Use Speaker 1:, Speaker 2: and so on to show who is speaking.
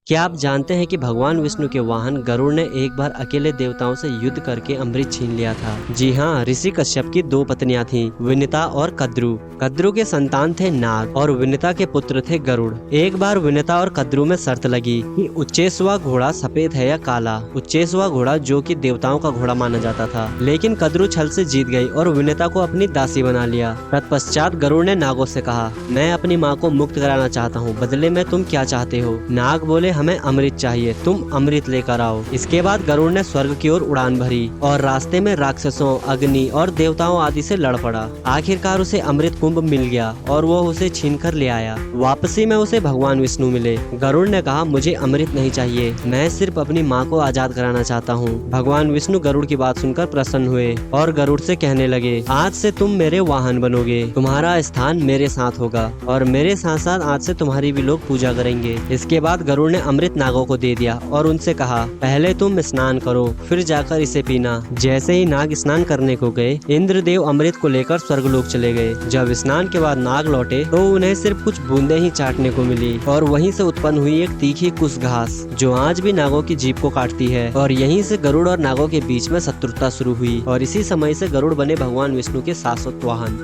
Speaker 1: क्या आप जानते हैं कि भगवान विष्णु के वाहन गरुड़ ने एक बार अकेले देवताओं से युद्ध करके अमृत छीन लिया था। जी हाँ, ऋषि कश्यप की दो पत्नियां थीं, विनिता और कद्रु। कद्रु के संतान थे नाग और विनिता के पुत्र थे गरुड़। एक बार विनिता और कद्रु में शर्त लगी कि उच्चेश्वा घोड़ा सफेद है या काला। उच्चेश्वा घोड़ा जो कि देवताओं का घोड़ा माना जाता था, लेकिन कद्रु छल से जीत गई और विनिता को अपनी दासी बना लिया। तत्पश्चात गरुड़ ने नागों से कहा, मैं अपनी माँ को मुक्त कराना चाहता हूँ, बदले में तुम क्या चाहते हो? नाग बोले, हमें अमृत चाहिए, तुम अमृत लेकर आओ। इसके बाद गरुड़ ने स्वर्ग की ओर उड़ान भरी और रास्ते में राक्षसों, अग्नि और देवताओं आदि से लड़ पड़ा। आखिरकार उसे अमृत कुंभ मिल गया और वो उसे छीन कर ले आया। वापसी में उसे भगवान विष्णु मिले। गरुड़ ने कहा, मुझे अमृत नहीं चाहिए, मैं सिर्फ अपनी माँ को आजाद कराना चाहता हूँ। भगवान विष्णु गरुड़ की बात सुनकर प्रसन्न हुए और गरुड़ से कहने लगे, आज से तुम मेरे वाहन बनोगे, तुम्हारा स्थान मेरे साथ होगा और मेरे साथ साथ आज से तुम्हारी भी लोग पूजा करेंगे। इसके बाद गरुड़ ने अमृत नागों को दे दिया और उनसे कहा, पहले तुम स्नान करो, फिर जाकर इसे पीना। जैसे ही नाग स्नान करने को गए, इंद्रदेव अमृत को लेकर स्वर्गलोक चले गए। जब स्नान के बाद नाग लौटे तो उन्हें सिर्फ कुछ बूंदे ही चाटने को मिली और वहीं से उत्पन्न हुई एक तीखी कुश घास, जो आज भी नागों की जीभ को काटती है। और यहीं से गरुड़ और नागों के बीच में शत्रुता शुरू हुई और इसी समय से गरुड़ बने भगवान विष्णु के शाश्वत वाहन।